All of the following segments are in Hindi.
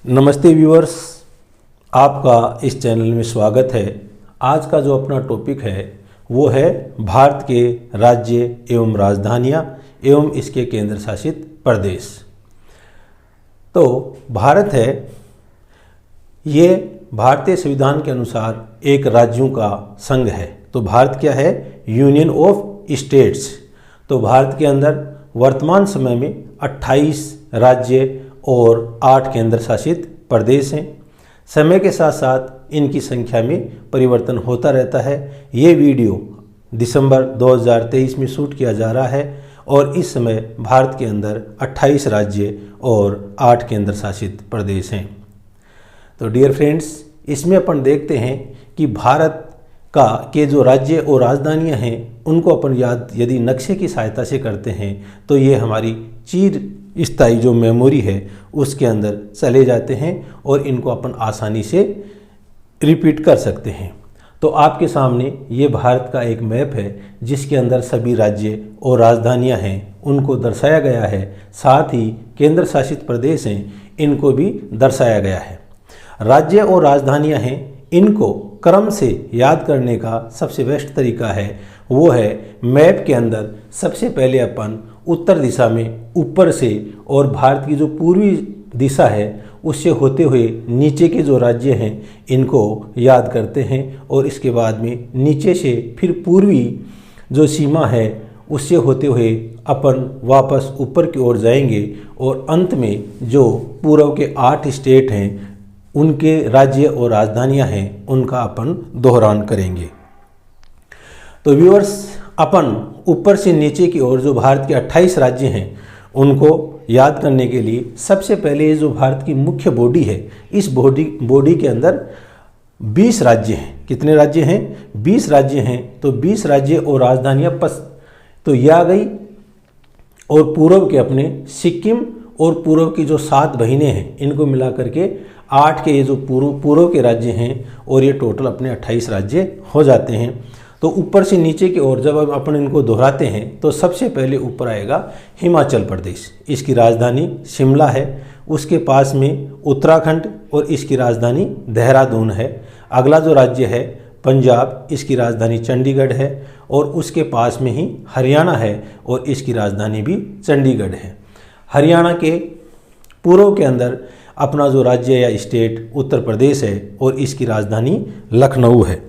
नमस्ते व्यूअर्स, आपका इस चैनल में स्वागत है। आज का जो अपना टॉपिक है वो है भारत के राज्य एवं राजधानियाँ एवं इसके केंद्र शासित प्रदेश। तो भारत है, ये भारतीय संविधान के अनुसार एक राज्यों का संघ है। तो भारत क्या है? Union of states. तो भारत के अंदर वर्तमान समय में 28 राज्य और 8 केंद्र शासित प्रदेश हैं। समय के साथ साथ इनकी संख्या में परिवर्तन होता रहता है। ये वीडियो दिसंबर 2023 में शूट किया जा रहा है और इस समय भारत के अंदर 28 राज्य और 8 केंद्र शासित प्रदेश हैं। तो डियर फ्रेंड्स, इसमें अपन देखते हैं कि भारत के जो राज्य और राजधानियां हैं उनको अपन याद यदि नक्शे की सहायता से करते हैं तो ये हमारी चिर स्थायी जो मेमोरी है उसके अंदर चले जाते हैं और इनको अपन आसानी से रिपीट कर सकते हैं। तो आपके सामने ये भारत का एक मैप है जिसके अंदर सभी राज्य और राजधानियां हैं उनको दर्शाया गया है। साथ ही केंद्र शासित प्रदेश हैं, इनको भी दर्शाया गया है। राज्य और राजधानियां हैं, इनको क्रम से याद करने का सबसे बेस्ट तरीका है वो है मैप के अंदर सबसे पहले अपन उत्तर दिशा में ऊपर से और भारत की जो पूर्वी दिशा है उससे होते हुए नीचे के जो राज्य हैं इनको याद करते हैं और इसके बाद में नीचे से फिर पूर्वी जो सीमा है उससे होते हुए अपन वापस ऊपर की ओर जाएंगे और अंत में जो पूर्व के 8 स्टेट हैं उनके राज्य और राजधानियां हैं उनका अपन दोहरान करेंगे। तो व्यूअर्स, अपन ऊपर से नीचे की ओर जो भारत के 28 राज्य हैं उनको याद करने के लिए सबसे पहले जो भारत की मुख्य बॉडी है इस बॉडी के अंदर 20 राज्य हैं। कितने राज्य हैं? 20 राज्य हैं। तो 20 राज्य और राजधानियां तो यह आ गई और पूर्व के अपने सिक्किम और पूर्व की जो 7 बहिनें हैं इनको मिला करके 8 के ये जो पूर्व के राज्य हैं और ये टोटल अपने 28 राज्य हो जाते हैं। तो ऊपर से नीचे की ओर जब अपन इनको दोहराते हैं तो सबसे पहले ऊपर आएगा हिमाचल प्रदेश। इसकी राजधानी शिमला है। उसके पास में उत्तराखंड और इसकी राजधानी देहरादून है। अगला जो राज्य है पंजाब, इसकी राजधानी चंडीगढ़ है और उसके पास में ही हरियाणा है और इसकी राजधानी भी चंडीगढ़ है। हरियाणा के पूर्व के अंदर अपना जो राज्य या स्टेट उत्तर प्रदेश है और इसकी राजधानी लखनऊ है।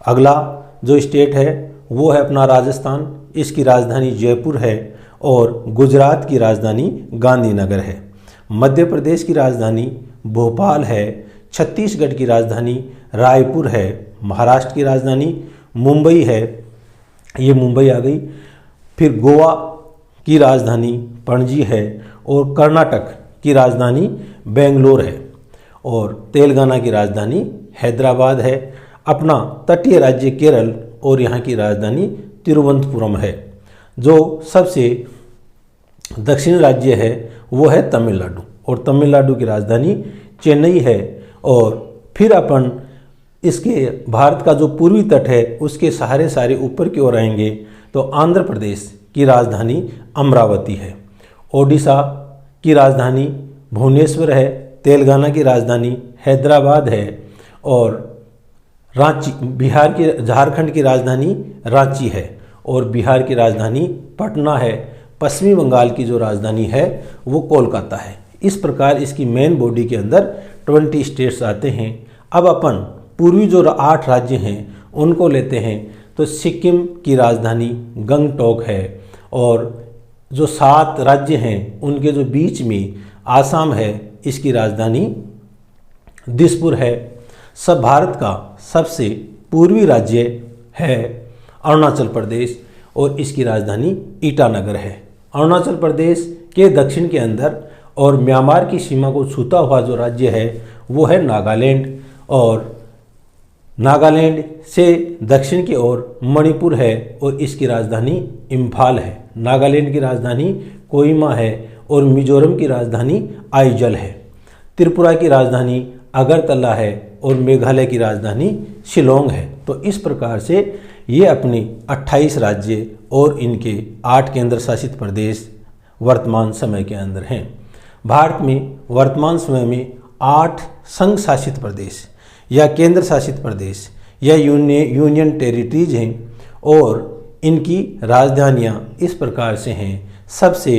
अगला जो स्टेट है वो है अपना राजस्थान, इसकी राजधानी जयपुर है और गुजरात की राजधानी गांधीनगर है। मध्य प्रदेश की राजधानी भोपाल है। छत्तीसगढ़ की राजधानी रायपुर है। महाराष्ट्र की राजधानी मुंबई है, ये मुंबई आ गई। फिर गोवा की राजधानी पणजी है और कर्नाटक की राजधानी बेंगलोर है और तेलंगाना की राजधानी हैदराबाद है। अपना तटीय राज्य केरल और यहाँ की राजधानी तिरुवनंतपुरम है। जो सबसे दक्षिणी राज्य है वो है तमिलनाडु और तमिलनाडु की राजधानी चेन्नई है। और फिर अपन इसके भारत का जो पूर्वी तट है उसके सारे ऊपर की ओर आएंगे तो आंध्र प्रदेश की राजधानी अमरावती है। ओडिशा की राजधानी भुवनेश्वर है। तेलंगाना की राजधानी हैदराबाद है और रांची, झारखंड की राजधानी रांची है और बिहार की राजधानी पटना है। पश्चिमी बंगाल की जो राजधानी है वो कोलकाता है। इस प्रकार इसकी मेन बॉडी के अंदर 20 स्टेट्स आते हैं। अब अपन पूर्वी जो 8 राज्य हैं उनको लेते हैं तो सिक्किम की राजधानी गंगटोक है और जो 7 राज्य हैं उनके जो बीच में आसाम है, इसकी राजधानी दिसपुर है। सब भारत का सबसे पूर्वी राज्य है अरुणाचल प्रदेश और इसकी राजधानी ईटानगर है। अरुणाचल प्रदेश के दक्षिण के अंदर और म्यांमार की सीमा को छूता हुआ जो राज्य है वो है नागालैंड और नागालैंड से दक्षिण की ओर मणिपुर है और इसकी राजधानी इम्फाल है। नागालैंड की राजधानी कोहिमा है और मिजोरम की राजधानी आइजल है। त्रिपुरा की राजधानी अगरतला है और मेघालय की राजधानी शिलोंग है। तो इस प्रकार से ये अपने 28 राज्य और इनके 8 केंद्र शासित प्रदेश वर्तमान समय के अंदर हैं। भारत में वर्तमान समय में 8 संघ शासित प्रदेश या केंद्र शासित प्रदेश या यूनियन टेरिटरीज हैं और इनकी राजधानियां इस प्रकार से हैं। सबसे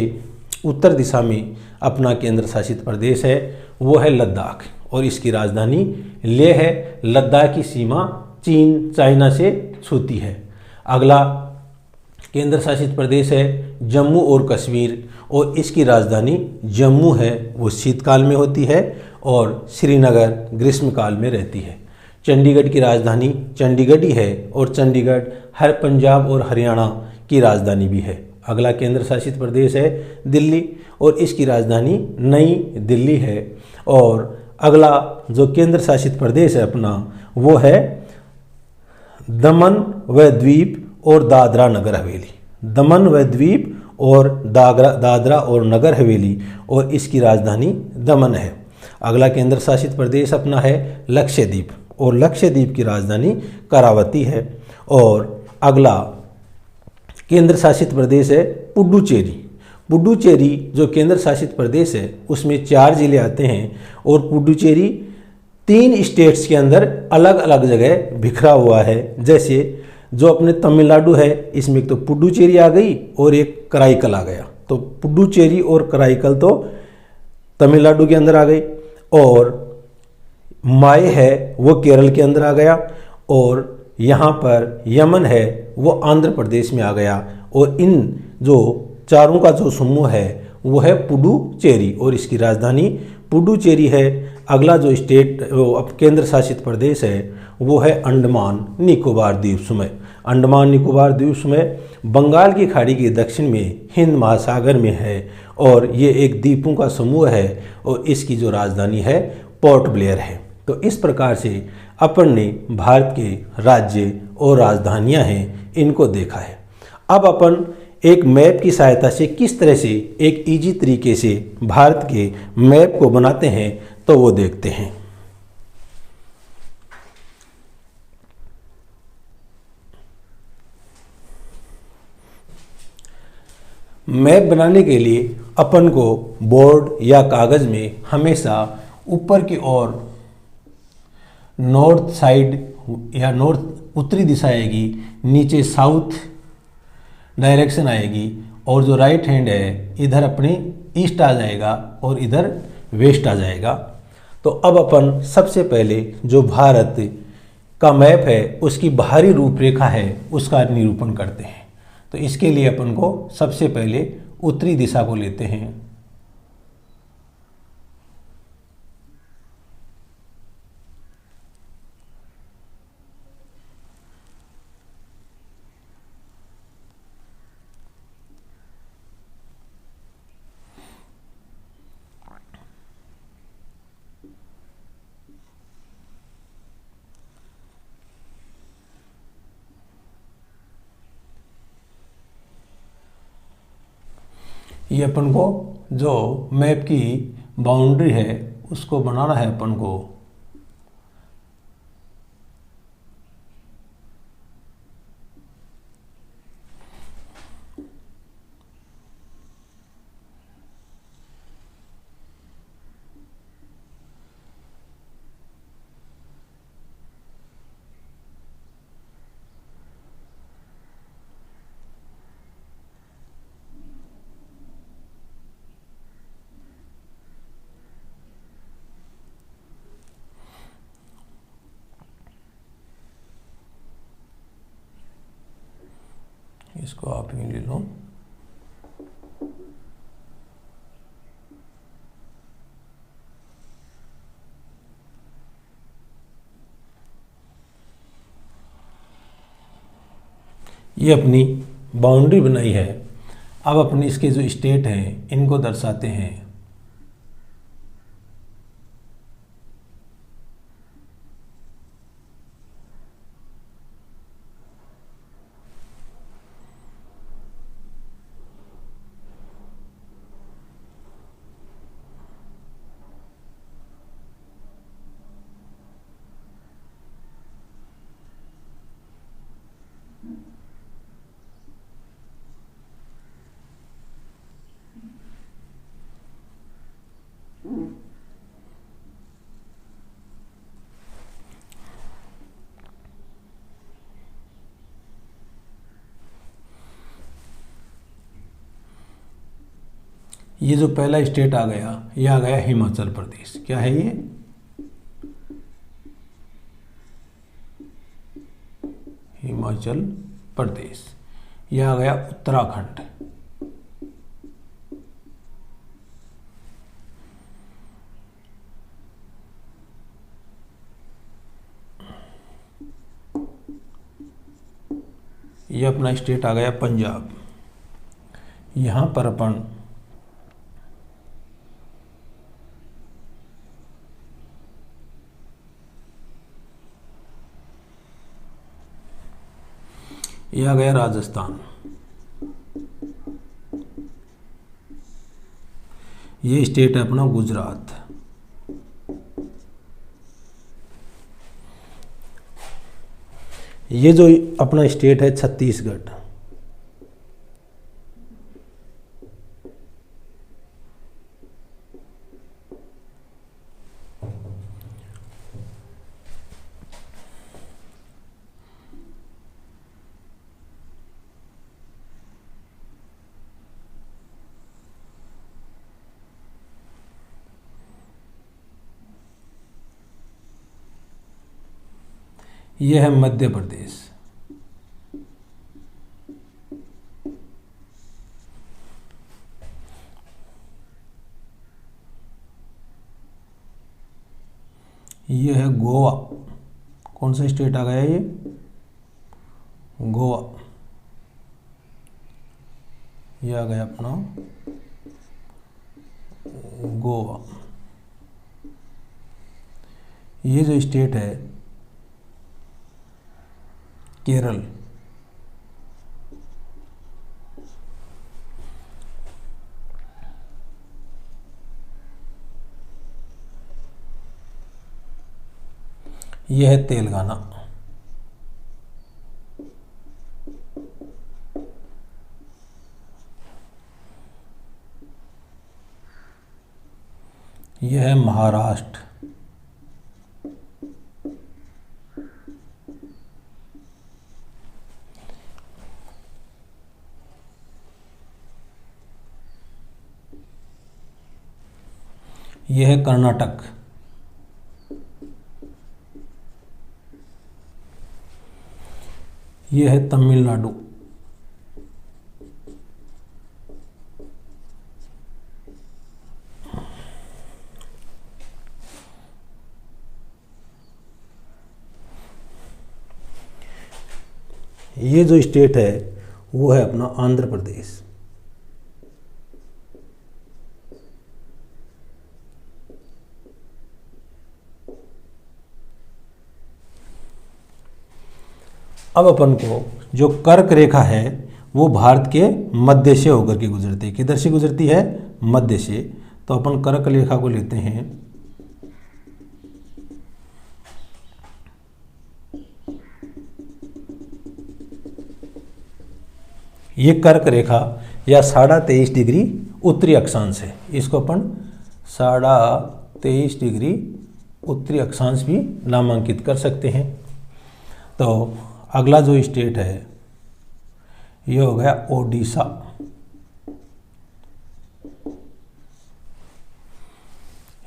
उत्तर दिशा में अपना केंद्र शासित प्रदेश है वो है लद्दाख और इसकी राजधानी लेह है। लद्दाख की सीमा चीन चाइना से छूती है। अगला केंद्र शासित प्रदेश है जम्मू और कश्मीर और इसकी राजधानी जम्मू है, वो शीतकाल में होती है और श्रीनगर ग्रीष्मकाल में रहती है। चंडीगढ़ की राजधानी चंडीगढ़ ही है और चंडीगढ़ हर पंजाब और हरियाणा की राजधानी भी है। अगला केंद्र शासित प्रदेश है दिल्ली और इसकी राजधानी नई दिल्ली है। और अगला जो केंद्र शासित प्रदेश है अपना वो है दमन व द्वीप और दादरा नगर हवेली। दमन व द्वीप और दादरा और नगर हवेली और इसकी राजधानी दमन है। अगला केंद्र शासित प्रदेश अपना है लक्षद्वीप और लक्षद्वीप की राजधानी करावती है। और अगला केंद्र शासित प्रदेश है पुडुचेरी। पुडुचेरी जो केंद्र शासित प्रदेश है उसमें 4 जिले आते हैं और पुडुचेरी 3 स्टेट्स के अंदर अलग अलग जगह बिखरा हुआ है। जैसे जो अपने तमिलनाडु है इसमें एक तो पुडुचेरी आ गई और एक कराईकल आ गया, तो पुडुचेरी और कराईकल तो तमिलनाडु के अंदर आ गई और माए है वो केरल के अंदर आ गया और यहाँ पर यमन है वो आंध्र प्रदेश में आ गया। और इन जो चारों का जो समूह है वो है पुडुचेरी और इसकी राजधानी पुडुचेरी है। अगला जो स्टेट अब केंद्र शासित प्रदेश है वो है अंडमान निकोबार द्वीप समूह। अंडमान निकोबार द्वीप समूह बंगाल की खाड़ी के दक्षिण में हिंद महासागर में है और ये एक द्वीपों का समूह है और इसकी जो राजधानी है पोर्ट ब्लेयर है। तो इस प्रकार से अपन ने भारत के राज्य और राजधानियां हैं इनको देखा है। अब अपन एक मैप की सहायता से किस तरह से एक इजी तरीके से भारत के मैप को बनाते हैं तो वो देखते हैं। मैप बनाने के लिए अपन को बोर्ड या कागज में हमेशा ऊपर की ओर नॉर्थ साइड या नॉर्थ उत्तरी दिशा आएगी, नीचे साउथ डायरेक्शन आएगी और जो राइट हैंड है इधर अपने ईस्ट आ जाएगा और इधर वेस्ट आ जाएगा। तो अब अपन सबसे पहले जो भारत का मैप है उसकी बाहरी रूपरेखा है उसका निरूपण करते हैं। तो इसके लिए अपन को सबसे पहले उत्तरी दिशा को लेते हैं। ये अपन को जो मैप की बाउंड्री है उसको बनाना है अपन को। इसको आप यूं ले लो। ये अपनी बाउंड्री बनाई है। अब अपने इसके जो स्टेट हैं इनको दर्शाते हैं। ये जो पहला स्टेट आ गया, ये आ गया हिमाचल प्रदेश। क्या है ये? हिमाचल प्रदेश। ये आ गया उत्तराखंड। ये अपना स्टेट आ गया पंजाब। यहाँ पर अपन ये आ गया राजस्थान। ये स्टेट है अपना गुजरात। ये जो अपना स्टेट है छत्तीसगढ़। यह है मध्य प्रदेश। यह है गोवा। कौन सा स्टेट आ गया ये? गोवा। ये आ गया अपना गोवा। ये जो स्टेट है केरल। यह है तेलंगाना। यह है महाराष्ट्र। यह है कर्नाटक। यह है तमिलनाडु। ये जो स्टेट है वो है अपना आंध्र प्रदेश। अब अपन को जो कर्क रेखा है वो भारत के मध्य से होकर के गुजरती है। किधर से गुजरती है? मध्य से। तो अपन कर्क रेखा को लेते हैं। ये कर्क रेखा या 23.5 डिग्री उत्तरी अक्षांश है। इसको अपन 23.5 डिग्री उत्तरी अक्षांश भी नामांकित कर सकते हैं। तो अगला जो स्टेट है ये हो गया ओडिशा।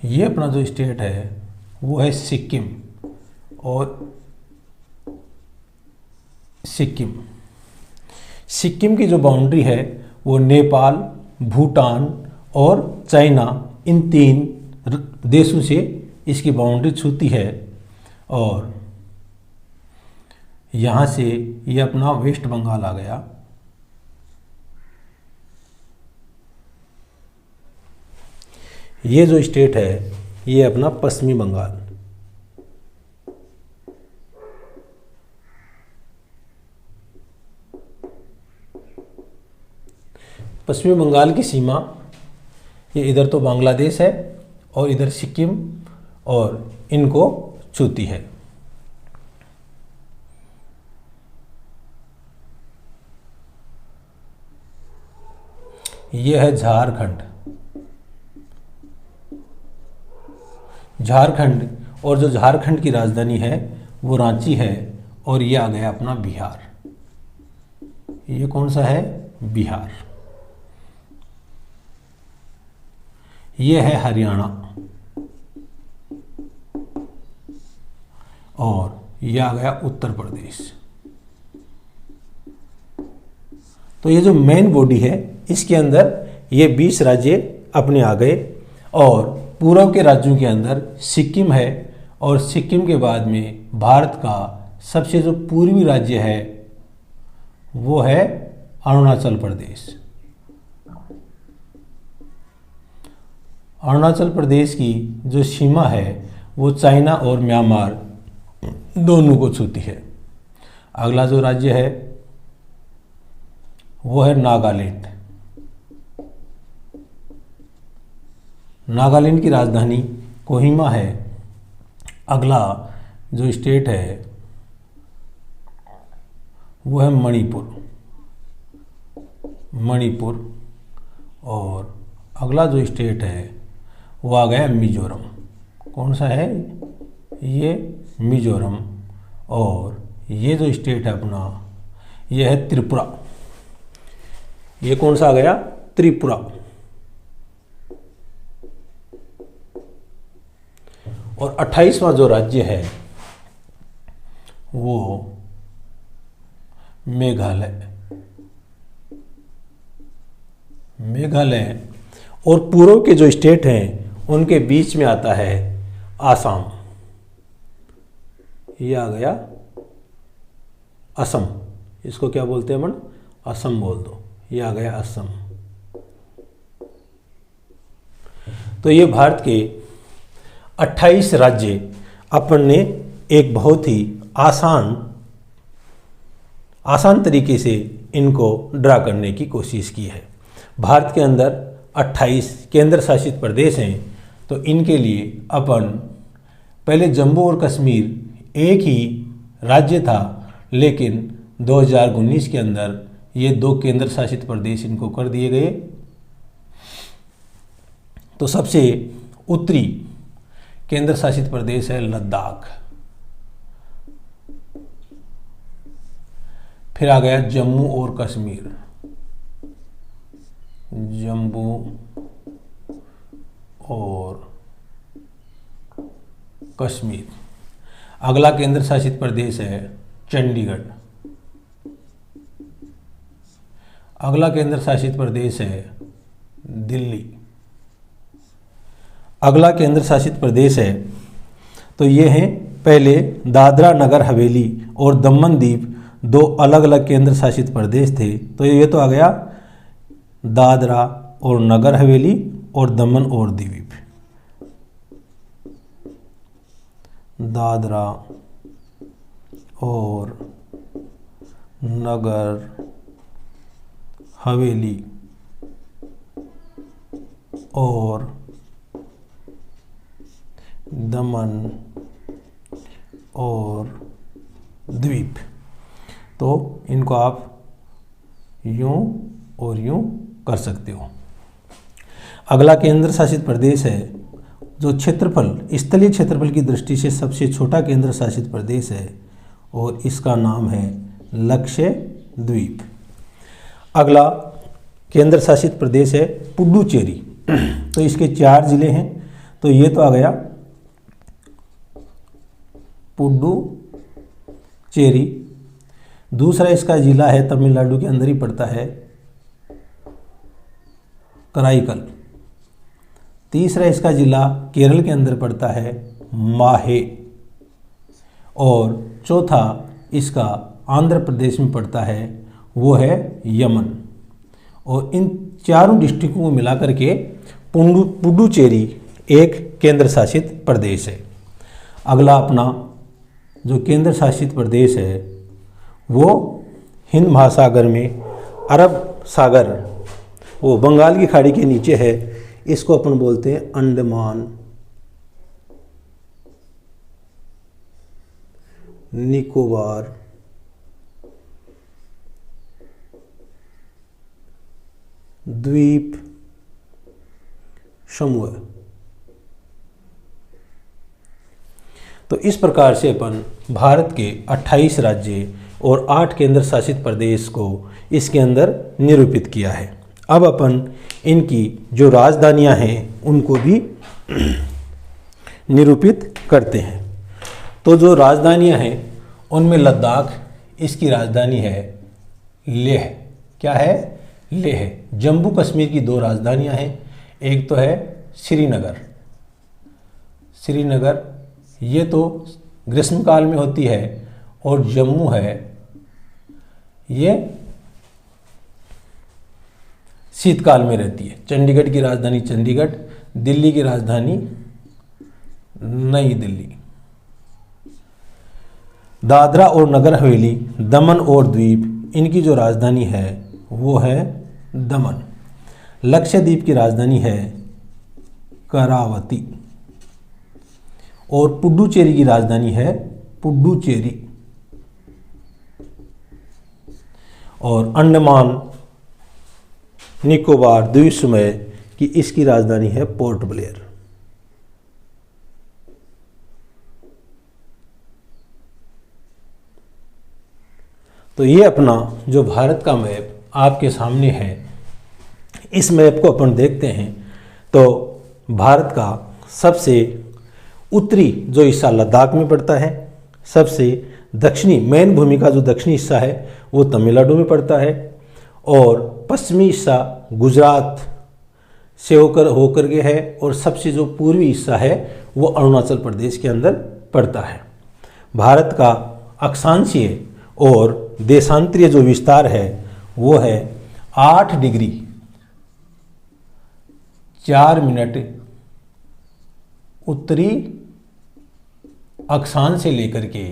ये अपना जो स्टेट है वो है सिक्किम। और सिक्किम की जो बाउंड्री है वो नेपाल, भूटान और चाइना, इन 3 देशों से इसकी बाउंड्री छूती है। और यहाँ से ये अपना वेस्ट बंगाल आ गया। ये जो स्टेट है ये अपना पश्चिमी बंगाल। पश्चिमी बंगाल की सीमा ये इधर तो बांग्लादेश है और इधर सिक्किम, और इनको छूती है। यह है झारखंड। और जो झारखंड की राजधानी है वो रांची है। और ये आ गया अपना बिहार। ये कौन सा है? बिहार। ये है हरियाणा और यह आ गया उत्तर प्रदेश। तो ये जो मेन बॉडी है इसके अंदर ये 20 राज्य अपने आ गए और पूर्व के राज्यों के अंदर सिक्किम है और सिक्किम के बाद में भारत का सबसे जो पूर्वी राज्य है वो है अरुणाचल प्रदेश। अरुणाचल प्रदेश की जो सीमा है वो चाइना और म्यांमार दोनों को छूती है। अगला जो राज्य है वो है नागालैंड। नागालैंड की राजधानी कोहिमा है। अगला जो स्टेट है वो है मणिपुर और अगला जो स्टेट है वो आ गया मिजोरम। कौन सा है ये? मिजोरम। और ये जो स्टेट है अपना ये है त्रिपुरा। ये कौन सा आ गया? त्रिपुरा। और 28वां जो राज्य है वो मेघालय। और पूर्व के जो स्टेट हैं उनके बीच में आता है आसाम। ये आ गया असम। इसको क्या बोलते हैं अपन? असम बोल दो। ये आ गया असम। तो ये भारत के 28 राज्य अपन ने एक बहुत ही आसान तरीके से इनको ड्रा करने की कोशिश की है। भारत के अंदर 28 केंद्र शासित प्रदेश हैं। तो इनके लिए अपन पहले जम्मू और कश्मीर एक ही राज्य था, लेकिन 2019 के अंदर ये 2 केंद्र शासित प्रदेश इनको कर दिए गए। तो सबसे उत्तरी केंद्र शासित प्रदेश है लद्दाख। फिर आ गया जम्मू और कश्मीर। जम्मू और कश्मीर। अगला केंद्र शासित प्रदेश है चंडीगढ़। अगला केंद्र शासित प्रदेश है दिल्ली। अगला केंद्र शासित प्रदेश है तो ये हैं पहले दादरा नगर हवेली और दमन दीव 2 अलग अलग केंद्र शासित प्रदेश थे। तो ये तो आ गया दादरा और नगर हवेली और दमन और दीव। दादरा और नगर हवेली और दमन और द्वीप। तो इनको आप यूं और यूं कर सकते हो। अगला केंद्र शासित प्रदेश है जो स्थलीय क्षेत्रफल की दृष्टि से सबसे छोटा केंद्र शासित प्रदेश है और इसका नाम है लक्षद्वीप। अगला केंद्र शासित प्रदेश है पुडुचेरी। तो इसके 4 जिले हैं। तो ये तो आ गया पुडुचेरी। दूसरा इसका जिला है तमिलनाडु के अंदर ही पड़ता है कराईकल। तीसरा इसका जिला केरल के अंदर पड़ता है माहे। और चौथा इसका आंध्र प्रदेश में पड़ता है वो है यमन। और इन चारों डिस्ट्रिक्टों को मिलाकर के पुडुचेरी एक केंद्र शासित प्रदेश है। अगला अपना जो केंद्र शासित प्रदेश है वो हिंद महासागर में अरब सागर, वो बंगाल की खाड़ी के नीचे है। इसको अपन बोलते हैं अंडमान निकोबार द्वीप समूह। तो इस प्रकार से अपन भारत के 28 राज्य और 8 केंद्र शासित प्रदेश को इसके अंदर निरूपित किया है। अब अपन इनकी जो राजधानियां हैं उनको भी निरूपित करते हैं। तो जो राजधानियां हैं उनमें लद्दाख इसकी राजधानी है लेह। क्या है? लेह। जम्मू कश्मीर की दो राजधानियां हैं, एक तो है श्रीनगर। श्रीनगर ये तो ग्रीष्मकाल में होती है, और जम्मू है ये शीतकाल में रहती है। चंडीगढ़ की राजधानी चंडीगढ़, दिल्ली की राजधानी नई दिल्ली। दादरा और नगर हवेली, दमन और द्वीप, इनकी जो राजधानी है वो है दमन। लक्षद्वीप की राजधानी है करावती, और पुडुचेरी की राजधानी है पुडुचेरी, और अंडमान निकोबार द्वीप समूह की इसकी राजधानी है पोर्ट ब्लेयर। तो ये अपना जो भारत का मैप आपके सामने है, इस मैप को अपन देखते हैं तो भारत का सबसे उत्तरी जो हिस्सा लद्दाख में पड़ता है, सबसे दक्षिणी मेन भूमि का जो दक्षिणी हिस्सा है वो तमिलनाडु में पड़ता है, और पश्चिमी हिस्सा गुजरात से होकर के है, और सबसे जो पूर्वी हिस्सा है वो अरुणाचल प्रदेश के अंदर पड़ता है। भारत का अक्षांशीय और देशांतरीय जो विस्तार है वो है 8 डिग्री 4 मिनट उत्तरी अक्षांश से लेकर के,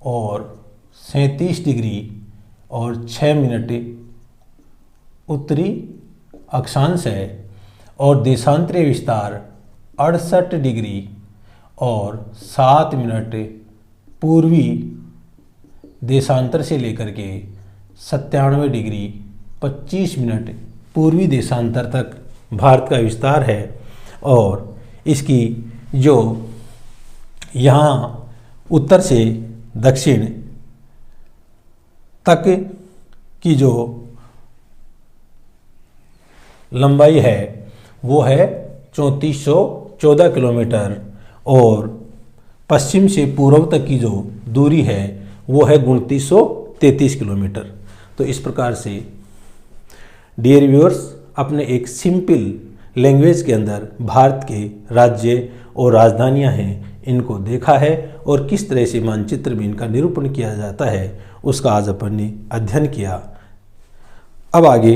और 37 डिग्री और 6 मिनट उत्तरी अक्षांश है, और देशांतरीय विस्तार 68 डिग्री और 7 मिनट पूर्वी देशांतर से लेकर के 97 डिग्री 25 मिनट पूर्वी देशांतर तक भारत का विस्तार है। और इसकी जो यहाँ उत्तर से दक्षिण तक की जो लंबाई है वो है 3414 किलोमीटर, और पश्चिम से पूर्व तक की जो दूरी है वो है 2933 किलोमीटर। तो इस प्रकार से डियर व्यूअर्स, अपने एक सिंपल लैंग्वेज के अंदर भारत के राज्य और राजधानियां हैं इनको देखा है, और किस तरह से मानचित्र में इनका निरूपण किया जाता है उसका आज अपन ने अध्ययन किया। अब आगे